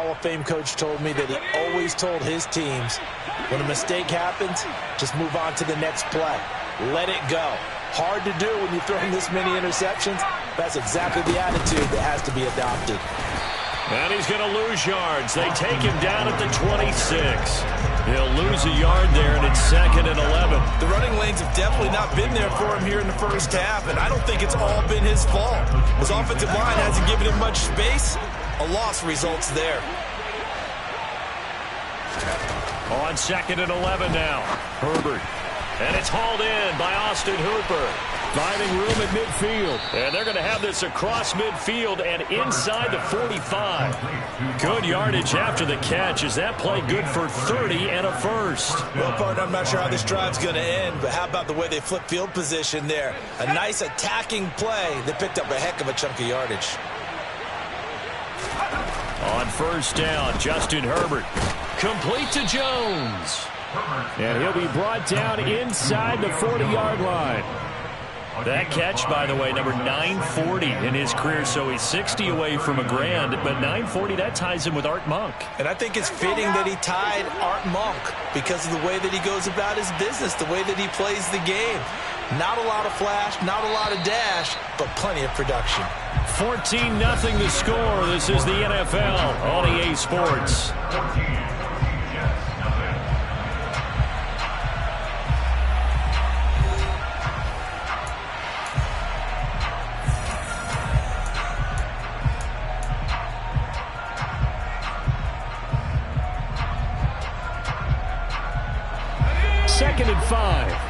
Hall of Fame coach told me that he always told his teams, when a mistake happens, just move on to the next play. Let it go. Hard to do when you're throwing this many interceptions. That's exactly the attitude that has to be adopted. And he's going to lose yards. They take him down at the 26. He'll lose a yard there, and it's 2nd and 11. The running lanes have definitely not been there for him here in the first half, and I don't think it's all been his fault. His offensive line hasn't given him much space. A loss results there. On 2nd and 11 now. Herbert. And it's hauled in by Austin Hooper. Finding room at midfield. And they're going to have this across midfield and inside the 45. Good yardage after the catch. Is that play good for 30 and a first? Well, partner, I'm not sure how this drive's going to end, but how about the way they flip field position there? A nice attacking play that picked up a heck of a chunk of yardage. On first down, Justin Herbert. Complete to Jones. And he'll be brought down inside the 40-yard line. That catch, by the way, number 940 in his career, so he's 60 away from a grand, but 940, that ties him with Art Monk. And I think it's fitting that he tied Art Monk because of the way that he goes about his business, the way that he plays the game. Not a lot of flash, not a lot of dash, but plenty of production. 14-0 the score. This is the NFL on EA Sports. Second and 5.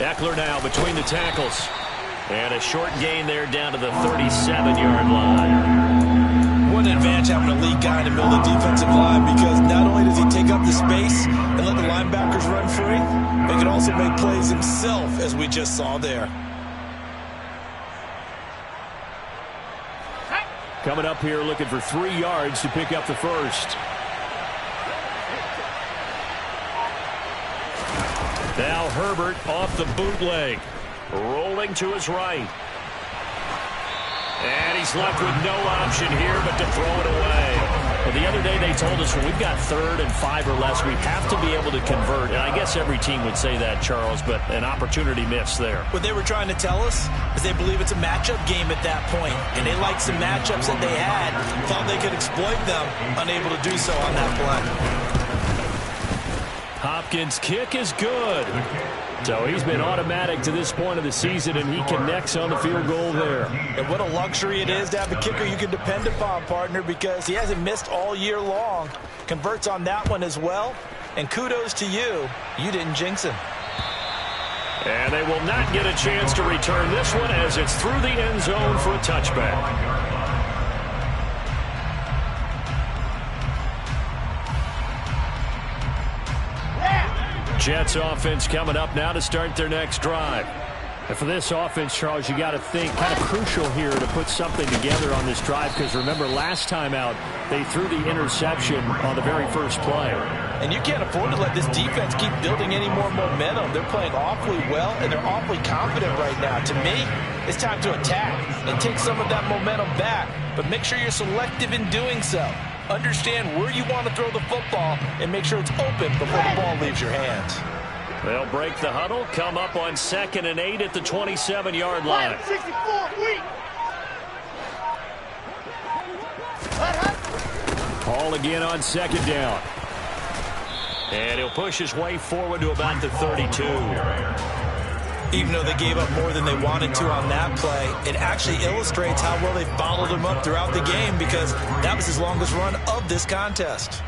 Eckler now between the tackles. And a short gain there down to the 37-yard line. One advantage having a lead guy in the middle of the defensive line, because not only does he take up the space and let the linebackers run free, but he can also make plays himself, as we just saw there. Coming up here looking for 3 yards to pick up the first. Now Herbert off the bootleg. Rolling to his right. And he's left with no option here but to throw it away. Well, the other day they told us when we've got 3rd and 5 or less, we have to be able to convert. And I guess every team would say that, Charles, but an opportunity missed there. What they were trying to tell us is they believe it's a matchup game at that point. And they liked some matchups that they had, thought they could exploit them, unable to do so on that play. Hopkins' kick is good. So he's been automatic to this point of the season, and he connects on the field goal there. And what a luxury it is to have a kicker you can depend upon, partner, because he hasn't missed all year long. Converts on that one as well. And kudos to you. You didn't jinx him. And they will not get a chance to return this one as it's through the end zone for a touchback. Jets offense coming up now to start their next drive. And for this offense, Charles, you got to think kind of crucial here to put something together on this drive, because remember last time out they threw the interception on the very first play. And you can't afford to let this defense keep building any more momentum. They're playing awfully well, and they're awfully confident right now. To me, it's time to attack and take some of that momentum back, but make sure you're selective in doing so. Understand where you want to throw the football and make sure it's open before the ball leaves your hands. They'll break the huddle, come up on 2nd and 8 at the 27-yard line. Hall again on 2nd down. And he'll push his way forward to about the 32. Even though they gave up more than they wanted to on that play, it actually illustrates how well they followed him up throughout the game, because that was his longest run of this contest.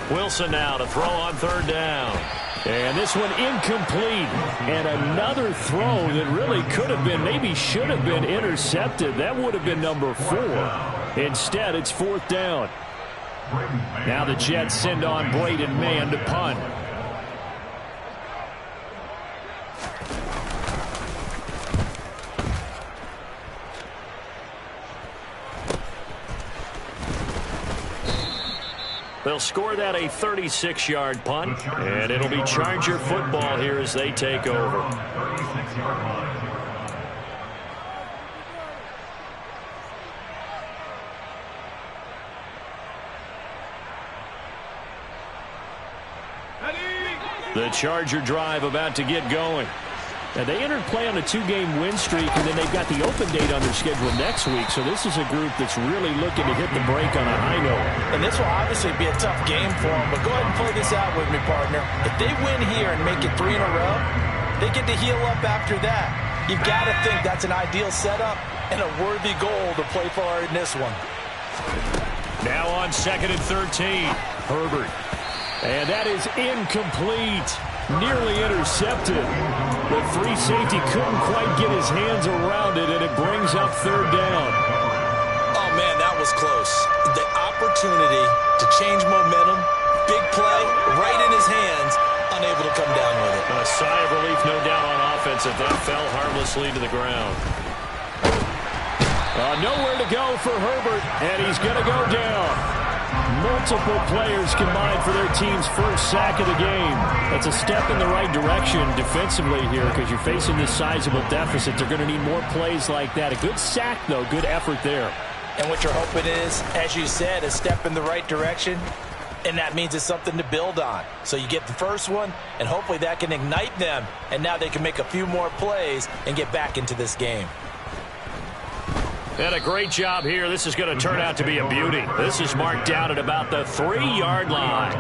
Wilson now to throw on 3rd down. And this one incomplete. And another throw that really could have been, maybe should have been intercepted. That would have been number 4. Instead, it's 4th down. Now the Jets send on Braden Mann to punt. They'll score that a 36-yard punt, and it'll be Charger football here as they take over. The Charger drive about to get going. Now, they entered play on a 2-game win streak, and then they've got the open date on their schedule next week. So this is a group that's really looking to hit the break on a high note. And this will obviously be a tough game for them, but go ahead and play this out with me, partner. If they win here and make it 3 in a row, they get to heal up after that. You've got to think that's an ideal setup and a worthy goal to play for in this one. Now on 2nd and 13, Herbert. And that is incomplete. Nearly intercepted. The free safety couldn't quite get his hands around it, and it brings up 3rd down. Oh, man, that was close. The opportunity to change momentum, big play, right in his hands, unable to come down with it. A sigh of relief, no doubt, on offense, if that fell harmlessly to the ground. Nowhere to go for Herbert, and he's going to go down. Multiple players combined for their team's first sack of the game. That's a step in the right direction defensively here because you're facing this sizable deficit. They're going to need more plays like that. A good sack, though. Good effort there. And what you're hoping is, as you said, a step in the right direction, and that means it's something to build on. So you get the first one, and hopefully that can ignite them, and now they can make a few more plays and get back into this game. And a great job here. This is going to turn out to be a beauty. This is marked down at about the 3-yard line.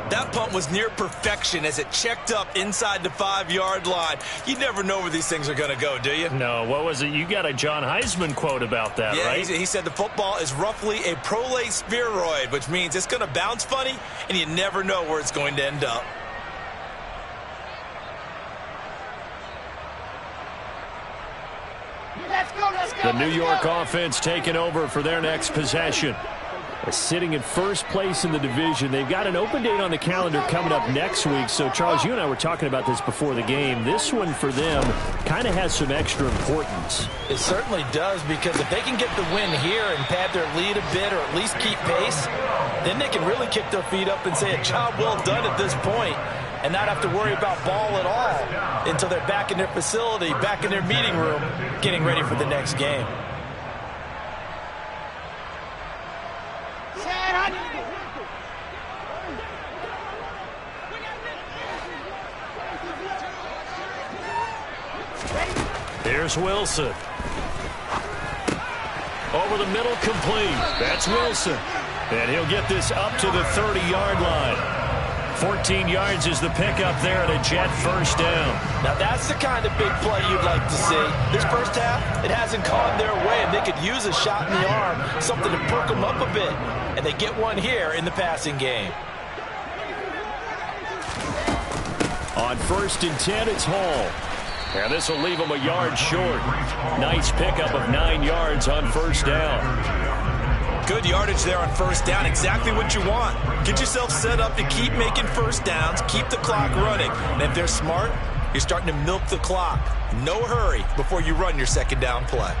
That punt was near perfection as it checked up inside the 5-yard line. You never know where these things are going to go, do you? No, what was it? You got a John Heisman quote about that, right? Yeah, he said the football is roughly a prolate spheroid, which means it's going to bounce funny, and you never know where it's going to end up. The New York offense taking over for their next possession. Sitting in first place in the division. They've got an open date on the calendar coming up next week. So, Charles, you and I were talking about this before the game. This one for them kind of has some extra importance. It certainly does, because if they can get the win here and pad their lead a bit or at least keep pace, then they can really kick their feet up and say a job well done at this point and not have to worry about ball at all until they're back in their facility, back in their meeting room, getting ready for the next game. Here's Wilson. Over the middle, complete. That's Wilson. And he'll get this up to the 30-yard line. 14 yards is the pickup there at a Jet first down. Now that's the kind of big play you'd like to see. This first half, it hasn't gone their way, and they could use a shot in the arm, something to perk them up a bit. And they get one here in the passing game. On 1st and 10, it's Hall. And this will leave him a yard short. Nice pickup of 9 yards on first down. Good yardage there on first down. Exactly what you want. Get yourself set up to keep making first downs, keep the clock running. And if they're smart, you're starting to milk the clock. No hurry before you run your second down play.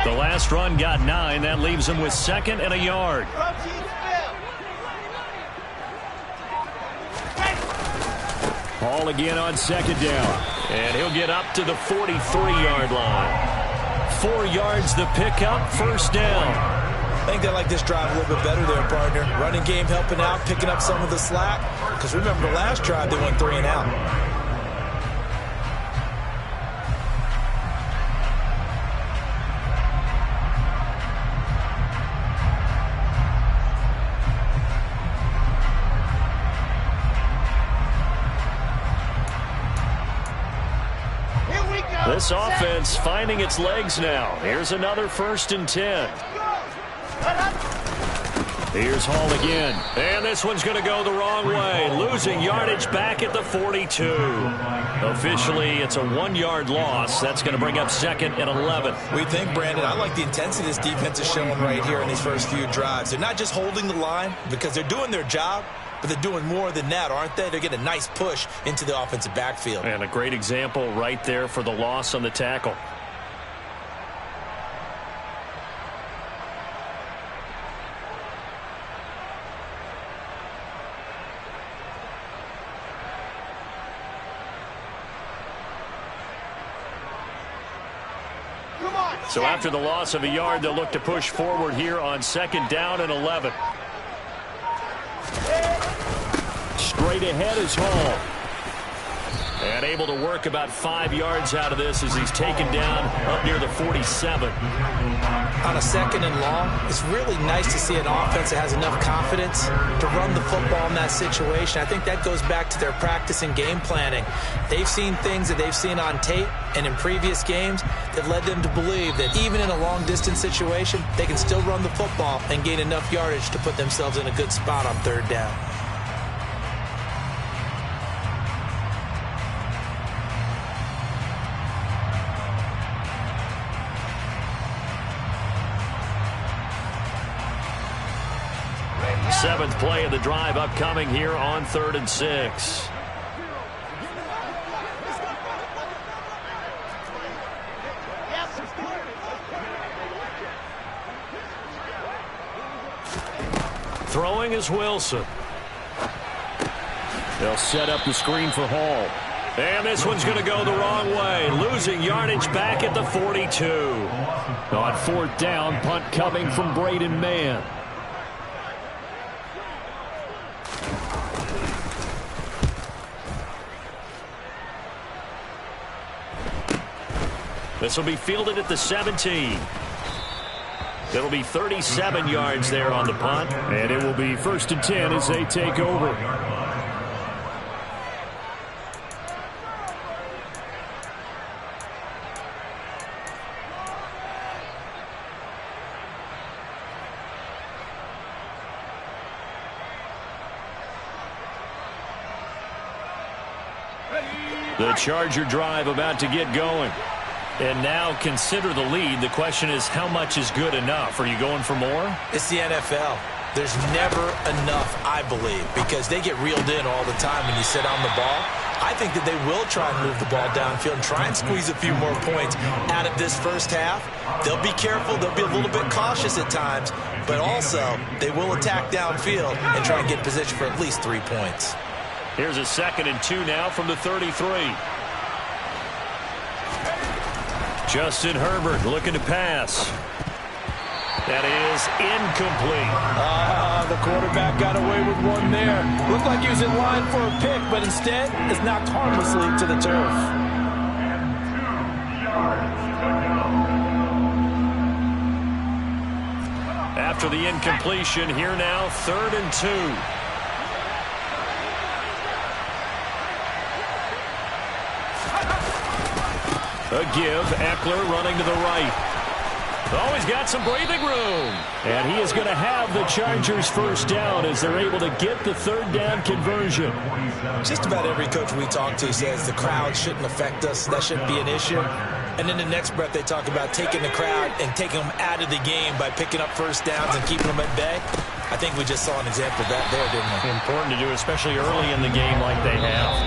The last run got 9. That leaves him with 2nd and a yard. Hall again on 2nd down. And he'll get up to the 43-yard line. 4 yards the pickup, first down. I think they like this drive a little bit better there, partner. Running game helping out, picking up some of the slack. Because remember, the last drive they went 3 and out. This offense finding its legs now. Here's another 1st and 10. Here's Hall again. And this one's going to go the wrong way. Losing yardage back at the 42. Officially, it's a 1-yard loss. That's going to bring up 2nd and 11. We think, Brandon, I like the intensity this defense is showing right here in these first few drives. They're not just holding the line because they're doing their job, but they're doing more than that, aren't they? They're getting a nice push into the offensive backfield. And a great example right there for the loss on the tackle. So after the loss of a yard, they'll look to push forward here on 2nd down and 11. Straight ahead is Hall. And able to work about 5 yards out of this as he's taken down up near the 47. On a 2nd and long, it's really nice to see an offense that has enough confidence to run the football in that situation. I think that goes back to their practice and game planning. They've seen things that they've seen on tape and in previous games that led them to believe that even in a long-distance situation, they can still run the football and gain enough yardage to put themselves in a good spot on 3rd down. Seventh play of the drive upcoming here on 3rd and 6. Throwing is Wilson. They'll set up the screen for Hall. And this one's going to go the wrong way. Losing yardage back at the 42. On 4th down, punt coming from Braden Mann. This will be fielded at the 17. It'll be 37 yards there on the punt. And it will be 1st and 10 as they take over. The Charger drive about to get going. And now consider the lead. The question is, how much is good enough? Are you going for more? It's the NFL. There's never enough, I believe, because they get reeled in all the time when you sit on the ball. I think that they will try and move the ball downfield and try and squeeze a few more points out of this first half. They'll be careful. They'll be a little bit cautious at times, but also they will attack downfield and try and get position for at least 3 points. Here's a 2nd and 2 now from the 33. Justin Herbert looking to pass. That is incomplete. The quarterback got away with one there. Looked like he was in line for a pick, but instead is knocked harmlessly to the turf. After the incompletion, here now, 3rd and 2. A give, Eckler running to the right. Oh, he's got some breathing room. And he is going to have the Chargers 1st down as they're able to get the 3rd down conversion. Just about every coach we talk to says the crowd shouldn't affect us. That shouldn't be an issue. And in the next breath, they talk about taking the crowd and taking them out of the game by picking up 1st downs and keeping them at bay. I think we just saw an example of that there, didn't we? Important to do, especially early in the game like they have.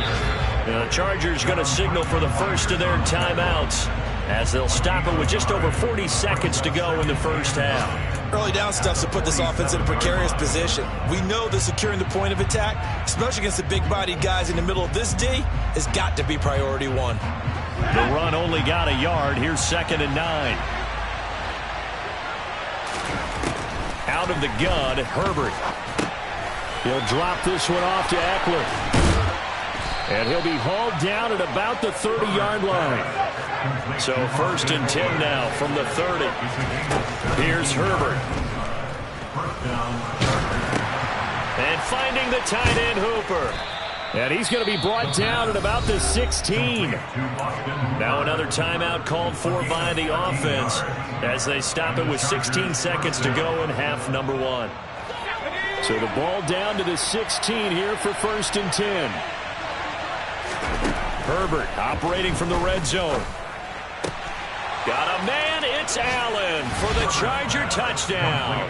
The Chargers going to signal for the first of their timeouts as they'll stop it with just over 40 seconds to go in the first half. Early down stuff to put this offense in a precarious position. We know that securing the point of attack, especially against the big-bodied guys in the middle of this D, has got to be priority 1. The run only got a yard. Here's 2nd and 9. Out of the gun, Herbert. He'll drop this one off to Eckler. And he'll be hauled down at about the 30-yard line. So 1st and 10 now from the 30. Here's Herbert. And finding the tight end, Hooper. And he's going to be brought down at about the 16. Now another timeout called for by the offense as they stop it with 16 seconds to go in half number 1. So the ball down to the 16 here for 1st and 10. Herbert operating from the red zone. Got a man. It's Allen for the Charger touchdown.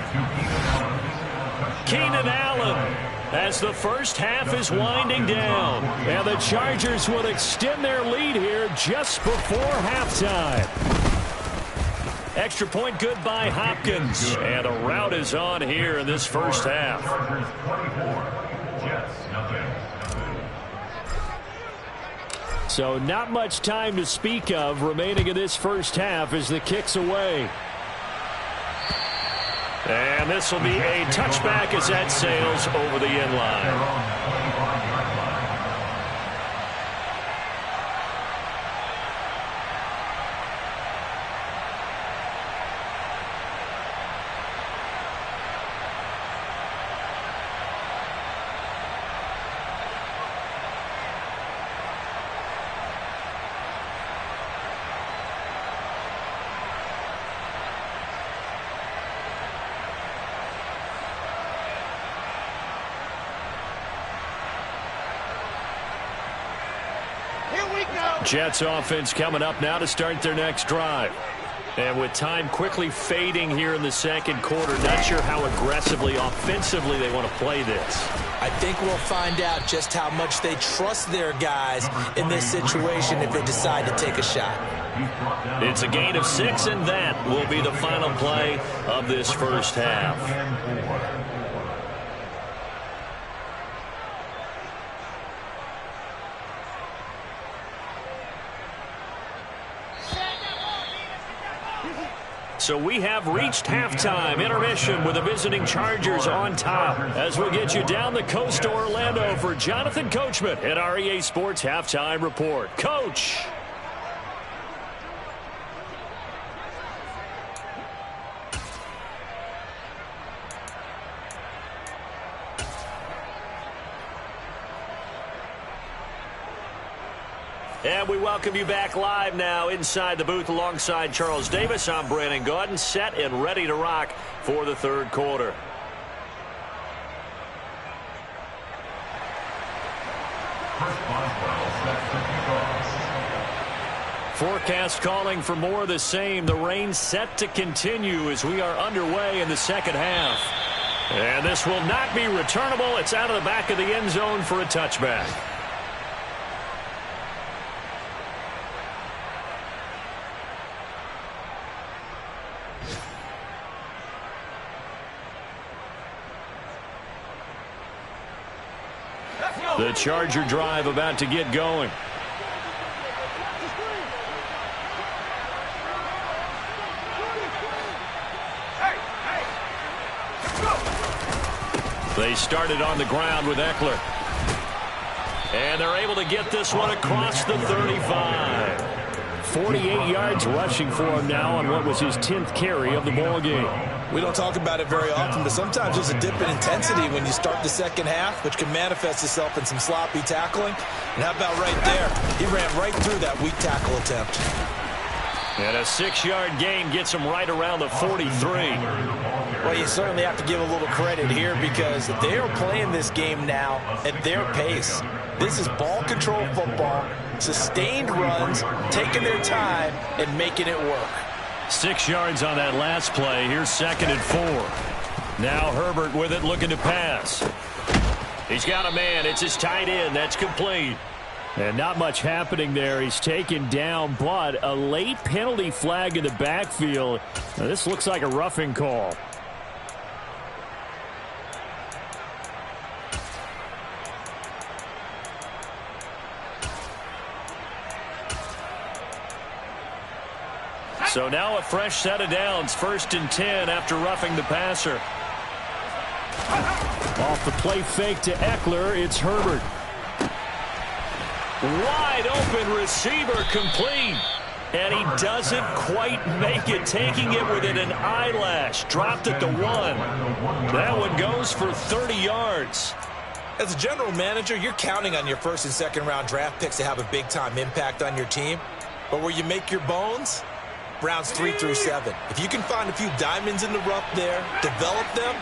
Keenan Allen as the first half is winding down. And the Chargers will extend their lead here just before halftime. Extra point good by Hopkins. And a rout is on here in this first half. So not much time to speak of remaining in this first half as the kick's away. And this will be a touchback as that sails over the end line. Jets offense coming up now to start their next drive. And with time quickly fading here in the second quarter, not sure how aggressively, offensively they want to play this. I think we'll find out just how much they trust their guys in this situation if they decide to take a shot. It's a gain of 6, and that will be the final play of this first half. So we have reached halftime intermission with the visiting Chargers on top. As we get you down the coast to Orlando for Jonathan Coachman at our EA Sports Halftime Report. Coach. And we welcome you back live now inside the booth alongside Charles Davis. I'm Brandon Gaudin, set and ready to rock for the third quarter. Forecast calling for more of the same. The rain set to continue as we are underway in the second half. And this will not be returnable. It's out of the back of the end zone for a touchback. The Charger drive about to get going. They started on the ground with Eckler. And they're able to get this one across the 35. 48 yards rushing for him now on what was his 10th carry of the ball game. We don't talk about it very often, but sometimes there's a dip in intensity when you start the second half, which can manifest itself in some sloppy tackling. And how about right there? He ran right through that weak tackle attempt. And a 6-yard gain gets him right around the 43. Well, you certainly have to give a little credit here because they are playing this game now at their pace. This is ball control football, sustained runs, taking their time and making it work. 6 yards on that last play. Here's 2nd and 4. Now Herbert with it, looking to pass. He's got a man. It's his tight end. That's complete. And not much happening there. He's taken down, but a late penalty flag in the backfield. Now, this looks like a roughing call. So now a fresh set of downs, 1st and 10 after roughing the passer. Off the play fake to Eckler, it's Herbert. Wide open receiver complete. And he doesn't quite make it, taking it within an eyelash. Dropped it to 1. That one goes for 30 yards. As a general manager, you're counting on your 1st and 2nd round draft picks to have a big-time impact on your team. But where you make your bones, rounds 3 through 7. If you can find a few diamonds in the rough there, develop them,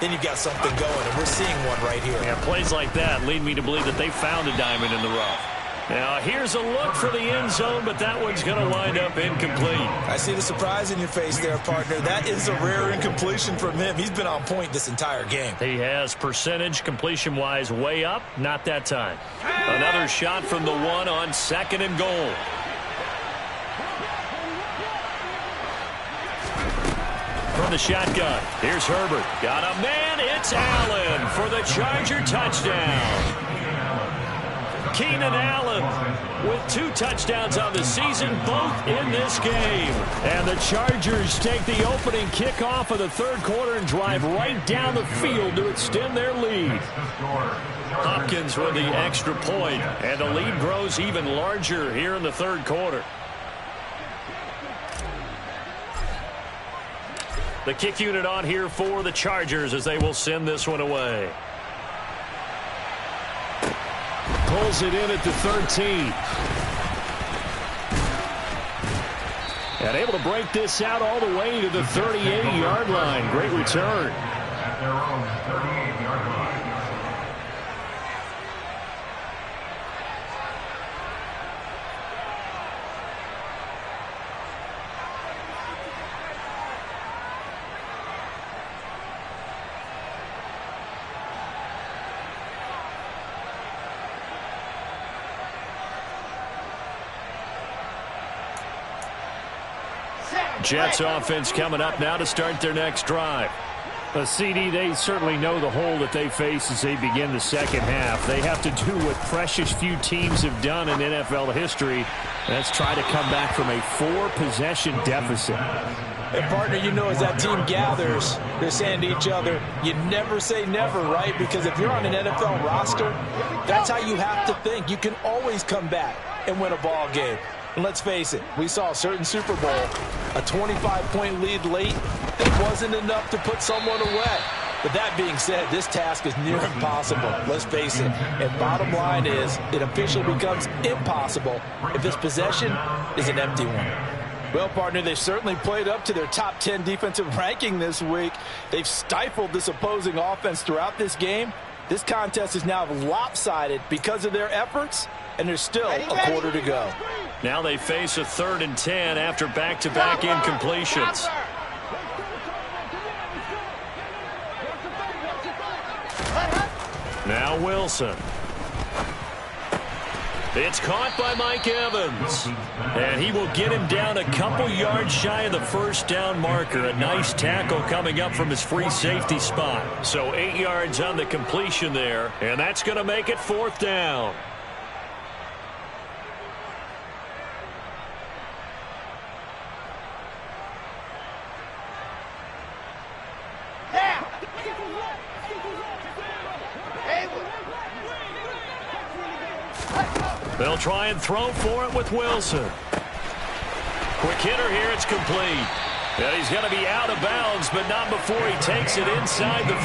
then you've got something going, and we're seeing one right here. Yeah, plays like that lead me to believe that they found a diamond in the rough. Now, here's a look for the end zone, but that one's going to wind up incomplete. I see the surprise in your face there, partner. That is a rare incompletion from him. He's been on point this entire game. He has percentage completion-wise way up. Not that time. Another shot from the one on 2nd and goal. From the shotgun, here's Herbert. Got a man, it's Allen for the Charger touchdown. Keenan Allen with 2 touchdowns on the season, both in this game. And the Chargers take the opening kickoff of the 3rd quarter and drive right down the field to extend their lead. Hopkins with the extra point, and the lead grows even larger here in the 3rd quarter. The kick unit on here for the Chargers as they will send this one away. Pulls it in at the 13. And able to break this out all the way to the 38-yard line. Great return. At their own 38-yard line. Jets offense coming up now to start their next drive. CD, they certainly know the hole that they face as they begin the second half. They have to do what precious few teams have done in NFL history. That's try to come back from a 4-possession deficit. And, partner, you know, as that team gathers, they're saying to each other, you never say never, right? Because if you're on an NFL roster, that's how you have to think. You can always come back and win a ball game. And let's face it, we saw a certain Super Bowl, a 25-point lead late that wasn't enough to put someone away. But that being said, this task is near impossible. Let's face it. And bottom line is, it officially becomes impossible if this possession is an empty one. Well, partner, they've certainly played up to their top 10 defensive ranking this week. They've stifled this opposing offense throughout this game. This contest is now lopsided because of their efforts, and there's still a quarter to go. Now they face a 3rd and 10 after back-to-back incompletions. Now Wilson. It's caught by Mike Evans. And he will get him down a couple yards shy of the first down marker. A nice tackle coming up from his free safety spot. So 8 yards on the completion there. And that's going to make it 4th down. They'll try and throw for it with Wilson. Quick hitter here, it's complete. And he's going to be out of bounds, but not before he takes it inside the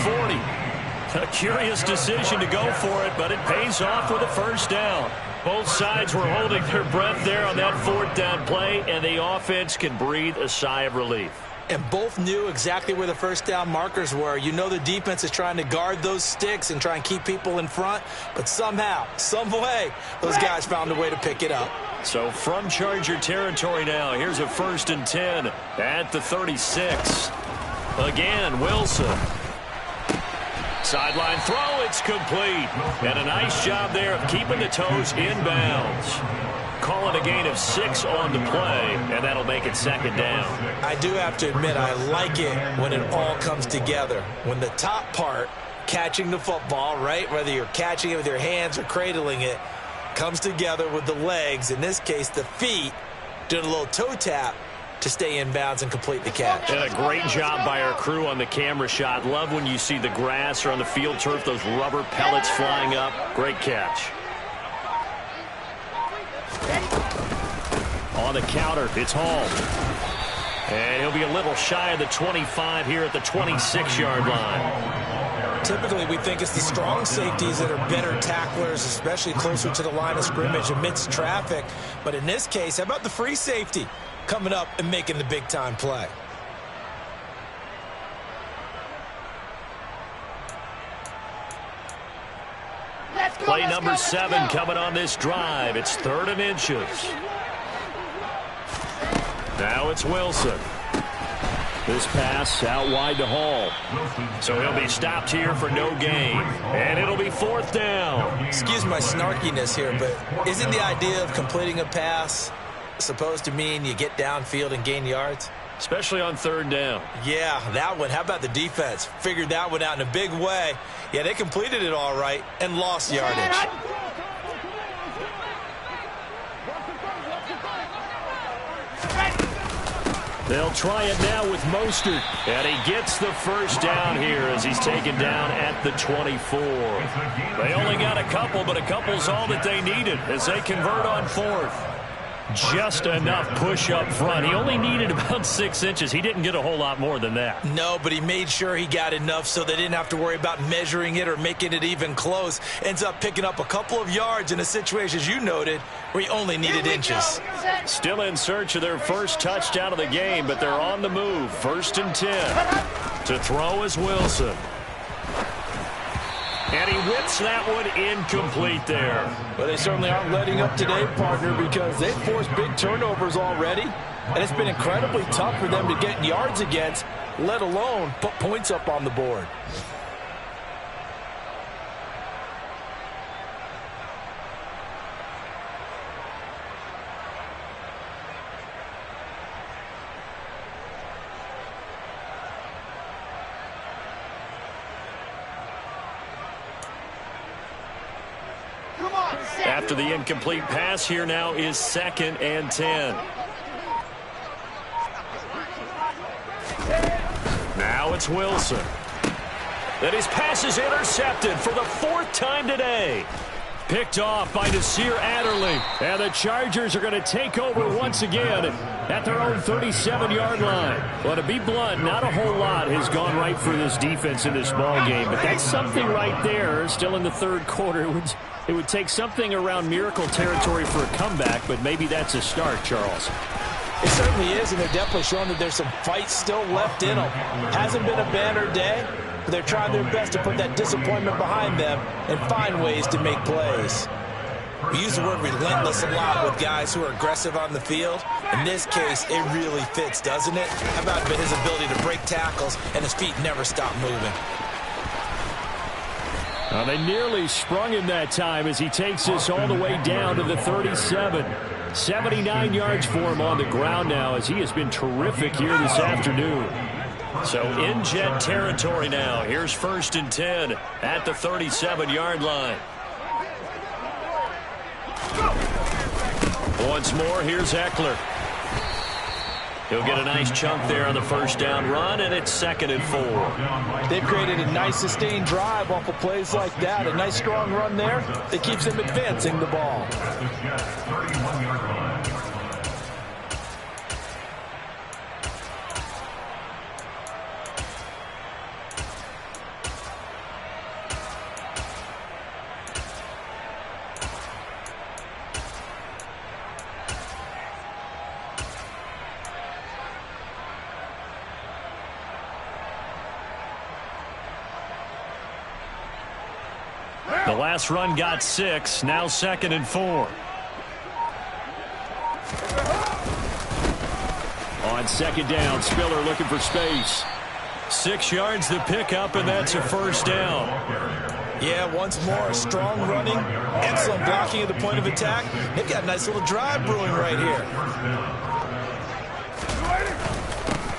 40. A curious decision to go for it, but it pays off with a first down. Both sides were holding their breath there on that 4th down play, and the offense can breathe a sigh of relief. And both knew exactly where the first down markers were. You know the defense is trying to guard those sticks and try and keep people in front. But somehow, some way, those guys found a way to pick it up. So from Charger territory now, here's a 1st and 10 at the 36. Again, Wilson. Sideline throw, it's complete. And a nice job there of keeping the toes inbounds. Call it a gain of 6 on the play, and that'll make it 2nd down. I do have to admit, I like it when it all comes together. When the top part, catching the football, right, whether you're catching it with your hands or cradling it, comes together with the legs, in this case the feet, doing a little toe tap to stay in bounds and complete the catch. And a great job by our crew on the camera shot. Love when you see the grass or on the field turf, those rubber pellets flying up. Great catch. On the counter, it's Hall. And he'll be a little shy of the 25 here at the 26-yard line. Typically, we think it's the strong safeties that are better tacklers, especially closer to the line of scrimmage amidst traffic. But in this case, how about the free safety coming up and making the big-time play? Play number 7 coming on this drive. It's 3rd and inches. Now it's Wilson. This pass out wide to Hall. So he'll be stopped here for no gain. And it'll be 4th down. Excuse my snarkiness here, but isn't the idea of completing a pass supposed to mean you get downfield and gain yards? Especially on 3rd down. Yeah, that one. How about the defense? Figured that one out in a big way. Yeah, they completed it all right and lost yardage. They'll try it now with Mostert. And he gets the 1st down here as he's taken down at the 24. They only got a couple, but a couple's all that they needed as they convert on 4th. Just enough push up front. He only needed about 6 inches. He didn't get a whole lot more than that. No, but he made sure he got enough so they didn't have to worry about measuring it or making it even close. Ends up picking up a couple of yards in a situation, as you noted, where he only needed inches. Still in search of their first touchdown of the game, but they're on the move. 1st and 10. To throw is Wilson. And he whips that one incomplete there. Well, they certainly aren't letting up today, partner, because they've forced big turnovers already. And it's been incredibly tough for them to get yards against, let alone put points up on the board. After the incomplete pass, here now is 2nd and 10. Now it's Wilson. Then his pass is intercepted for the 4th time today. Picked off by Nasir Adderley. And the Chargers are going to take over once again at their own 37-yard line. Well, to be blunt, not a whole lot has gone right for this defense in this ball game, but that's something right there. Still in the 3rd quarter. It would take something around miracle territory for a comeback, but maybe that's a start, Charles. It certainly is, and they're definitely showing that there's some fight still left in them. Hasn't been a banner day, but they're trying their best to put that disappointment behind them and find ways to make plays. We use the word relentless a lot with guys who are aggressive on the field. In this case, it really fits, doesn't it? How about his ability to break tackles and his feet never stop moving? They nearly sprung him that time as he takes this all the way down to the 37. 79 yards for him on the ground now as he has been terrific here this afternoon. So in jet territory now. Here's 1st and 10 at the 37-yard line. Once more, here's Eckler. He'll get a nice chunk there on the 1st down run, and it's 2nd and 4. They've created a nice sustained drive off of plays like that. A nice strong run there that keeps them advancing the ball. The last run got 6. Now 2nd and 4. On 2nd down, Spiller looking for space. 6 yards to pick up, and that's a 1st down. Yeah, once more, strong running, excellent blocking at the point of attack. They've got a nice little drive brewing right here.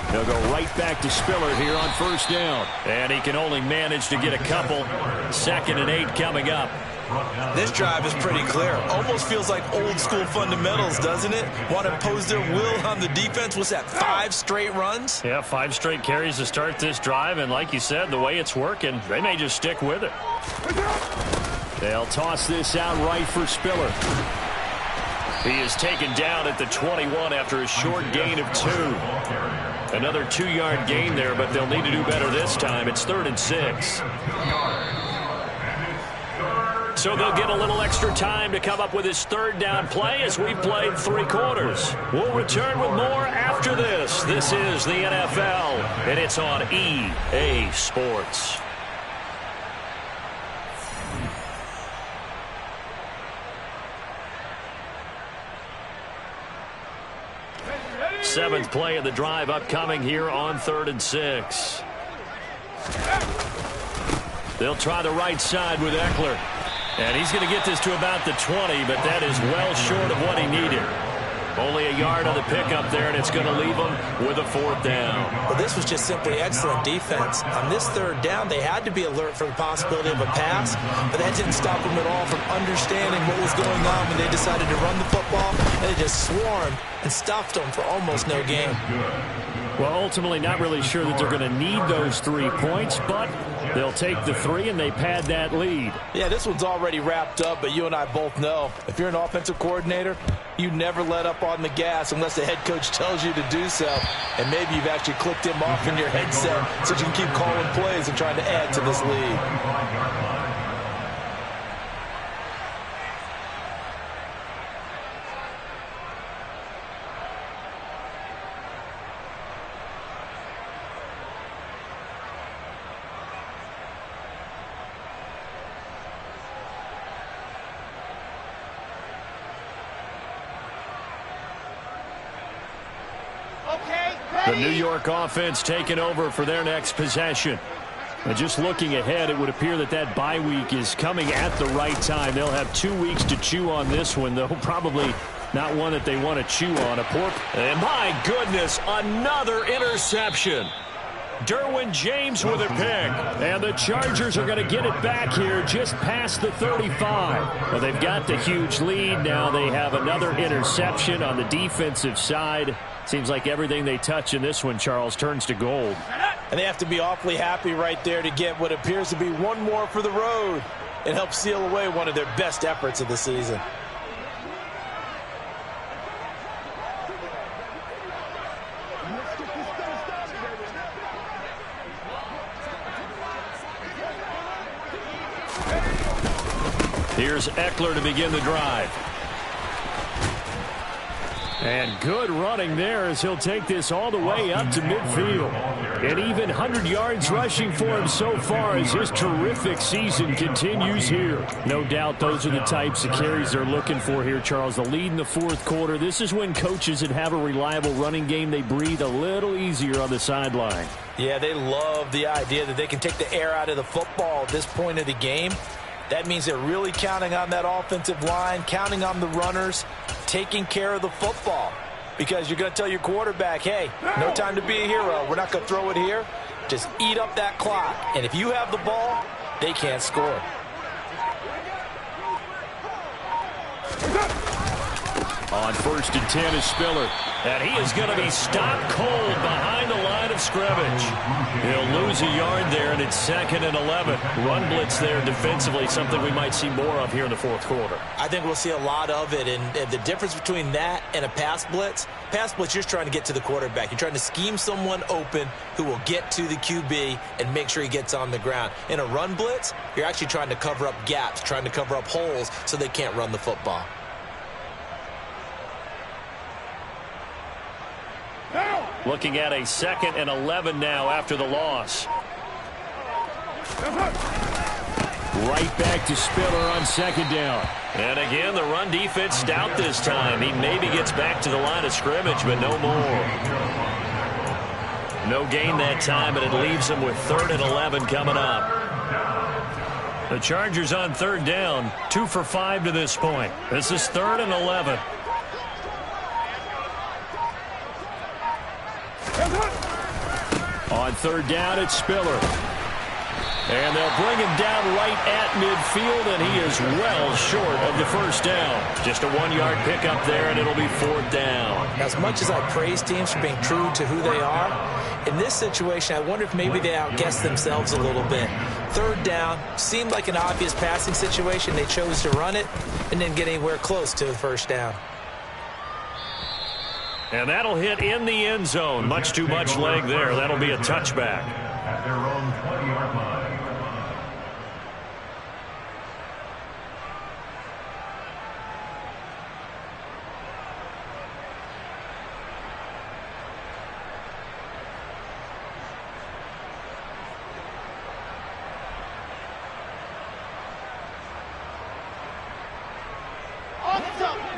They'll go right back to Spiller here on 1st down. And he can only manage to get a couple. 2nd and 8 coming up. This drive is pretty clear. Almost feels like old school fundamentals, doesn't it? Want to impose their will on the defense. What's that, 5 straight runs? Yeah, 5 straight carries to start this drive. And like you said, the way it's working, they may just stick with it. They'll toss this out right for Spiller. He is taken down at the 21 after a short gain of 2. Another 2-yard gain there, but they'll need to do better this time. It's 3rd and 6. So they'll get a little extra time to come up with his 3rd down play as we've played 3 quarters. We'll return with more after this. This is the NFL, and it's on EA Sports. 7th play of the drive upcoming here on 3rd and 6. They'll try the right side with Eckler. And he's going to get this to about the 20, but that is well short of what he needed. Only a yard on the pickup there, and it's going to leave him with a 4th down. Well, this was just simply excellent defense. On this 3rd down, they had to be alert for the possibility of a pass, but that didn't stop them at all from understanding what was going on when they decided to run the football, and they just swarmed and stuffed them for almost no gain. Well, ultimately not really sure that they're going to need those 3 points, but they'll take the 3 and they pad that lead. Yeah, this one's already wrapped up, but you and I both know if you're an offensive coordinator, you never let up on the gas unless the head coach tells you to do so. And maybe you've actually clicked him off in your headset so you can keep calling plays and trying to add to this lead. The New York offense taking over for their next possession. And just looking ahead, it would appear that that bye week is coming at the right time. They'll have 2 weeks to chew on this one, though probably not one that they want to chew on. And my goodness, another interception. Derwin James with a pick. And the Chargers are going to get it back here just past the 35. Well, they've got the huge lead. Now they have another interception on the defensive side. Seems like everything they touch in this one, Charles, turns to gold. And they have to be awfully happy right there to get what appears to be one more for the road and help seal away one of their best efforts of the season. Here's Eckler to begin the drive. And good running there as he'll take this all the way up to midfield. And even 100 yards rushing for him so far as his terrific season continues here. No doubt those are the types of carries they're looking for here, Charles. The lead in the 4th quarter. This is when coaches that have a reliable running game, they breathe a little easier on the sideline. Yeah, they love the idea that they can take the air out of the football at this point of the game. That means they're really counting on that offensive line, counting on the runners, taking care of the football. Because you're going to tell your quarterback, hey, no time to be a hero. We're not going to throw it here. Just eat up that clock. And if you have the ball, they can't score. On 1st and 10 is Spiller. And he is going to be stopped cold behind the line of scrimmage. He'll lose a yard there, and it's 2nd and 11. Run blitz there defensively, something we might see more of here in the 4th quarter. I think we'll see a lot of it, and the difference between that and a pass blitz, you're just trying to get to the quarterback. You're trying to scheme someone open who will get to the QB and make sure he gets on the ground. In a run blitz, you're actually trying to cover up gaps, trying to cover up holes so they can't run the football. Looking at a 2nd and 11 now after the loss. Right back to Spiller on 2nd down. And again, the run defense stout this time. He maybe gets back to the line of scrimmage, but no more. No gain that time, and it leaves him with 3rd and 11 coming up. The Chargers on 3rd down, 2 for 5 to this point. This is 3rd and 11. On 3rd down, it's Spiller. And they'll bring him down right at midfield, and he is well short of the 1st down. Just a 1-yard pickup there, and it'll be 4th down. As much as I praise teams for being true to who they are, in this situation, I wonder if maybe they outguessed themselves a little bit. 3rd down seemed like an obvious passing situation. They chose to run it and didn't get anywhere close to the 1st down. And that'll hit in the end zone. Much too much leg there. That'll be a touchback. At their own 20-yard line.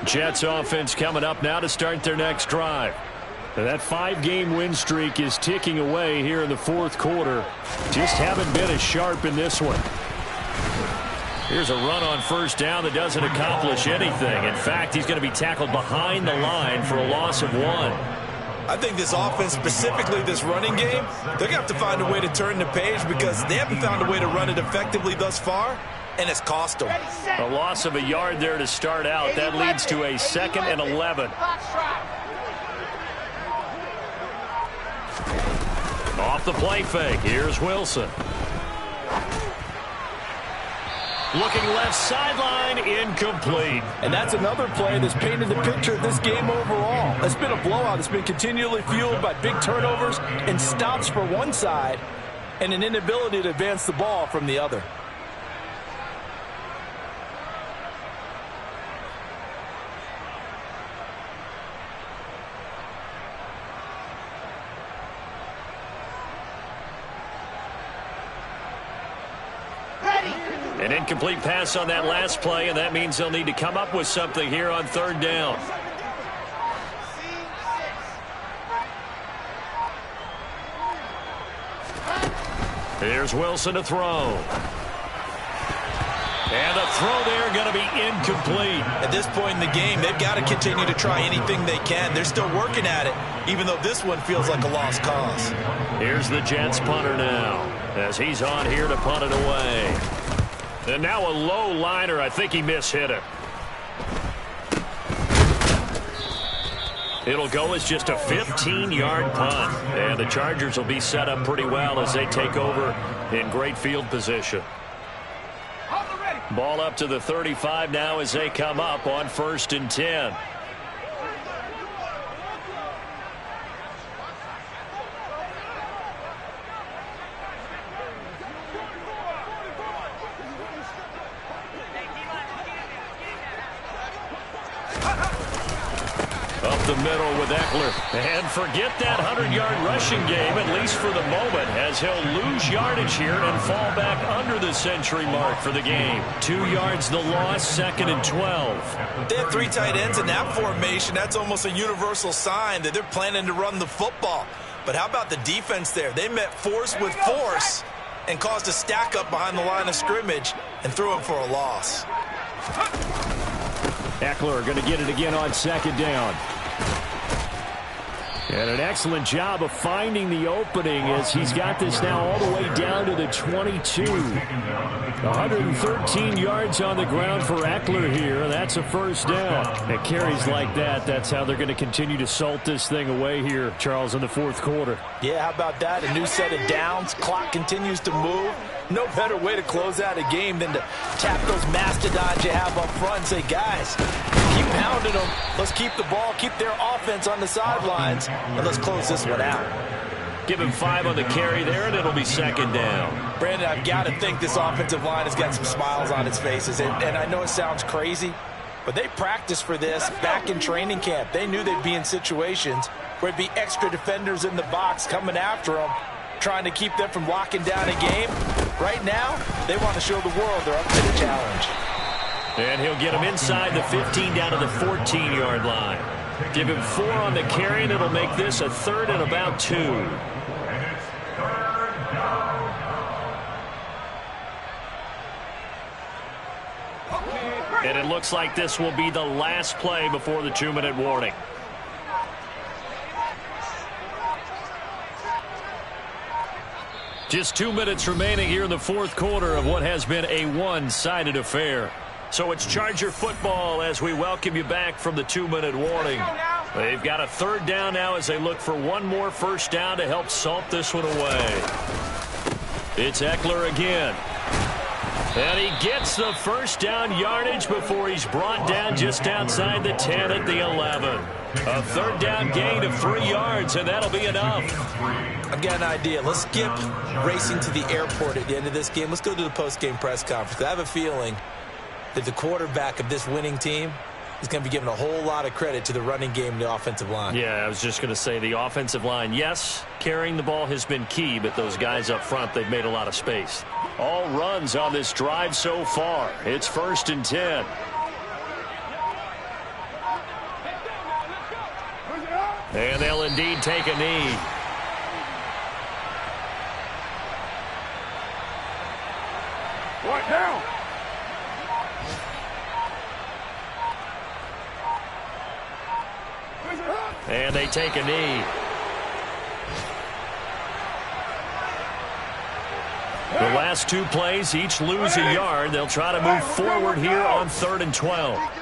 Jets offense coming up now to start their next drive. That 5-game win streak is ticking away here in the fourth quarter. Just haven't been as sharp in this one. Here's a run on first down that doesn't accomplish anything. In fact, he's going to be tackled behind the line for a loss of 1. I think this offense, specifically this running game, they're going to have to find a way to turn the page because they haven't found a way to run it effectively thus far, and it's cost them. A loss of a yard there to start out. That leads to a 2nd and 11. Off the play fake. Here's Wilson. Looking left sideline, incomplete. And that's another play that's painted the picture of this game overall. It's been a blowout. It's been continually fueled by big turnovers and stops for one side and an inability to advance the ball from the other. An incomplete pass on that last play, and that means they'll need to come up with something here on third down. Here's Wilson to throw. And the throw there going to be incomplete. At this point in the game, they've got to continue to try anything they can. They're still working at it, even though this one feels like a lost cause. Here's the Jets punter now, as he's on here to punt it away. And now a low liner. I think he mishit it. It'll go as just a 15-yard punt. And the Chargers will be set up pretty well as they take over in great field position. Ball up to the 35 now as they come up on 1st and 10. Up the middle with Eckler. And forget that 100-yard rushing game, at least for the moment, as he'll lose yardage here and fall back under the century mark for the game. 2 yards the loss, 2nd and 12. They have 3 tight ends in that formation. That's almost a universal sign that they're planning to run the football. But how about the defense there? They met force with force and caused a stack up behind the line of scrimmage and threw him for a loss. Eckler going to get it again on 2nd down. And an excellent job of finding the opening as he's got this now all the way down to the 22. 113 yards on the ground for Eckler here. That's a first down. And carries like that, that's how they're going to continue to salt this thing away here, Charles, in the fourth quarter. Yeah, how about that? A new set of downs. Clock continues to move. No better way to close out a game than to tap those mastodons you have up front and say, guys, keep pounding them. Let's keep the ball, keep their offense on the sidelines, and let's close this one out. Give him 5 on the carry there, and it'll be 2nd down. Brandon, I've got to think this offensive line has got some smiles on its faces, and I know it sounds crazy, but they practiced for this back in training camp. They knew they'd be in situations where it'd be extra defenders in the box coming after them, trying to keep them from locking down a game. Right now, they want to show the world they're up to the challenge. And he'll get him inside the 15 down to the 14-yard line. Give him 4 on the carry, and it'll make this a 3rd and about 2. And it looks like this will be the last play before the 2-minute warning. Just 2 minutes remaining here in the fourth quarter of what has been a one-sided affair. So it's Charger football as we welcome you back from the 2-minute warning. They've got a 3rd down now as they look for one more first down to help salt this one away. It's Eckler again. And he gets the first down yardage before he's brought down just outside the 10 at the 11. A 3rd down gain of 3 yards, and that'll be enough. I've got an idea. Let's skip racing to the airport at the end of this game. Let's go to the post-game press conference. I have a feeling that the quarterback of this winning team is going to be giving a whole lot of credit to the running game and the offensive line. Yeah, I was just going to say the offensive line, yes, carrying the ball has been key, but those guys up front, they've made a lot of space. All runs on this drive so far. It's 1st and 10. And they'll indeed take a knee. Right now. And they take a knee. The last two plays, each lose a yard. They'll try to move forward here on 3rd and 12.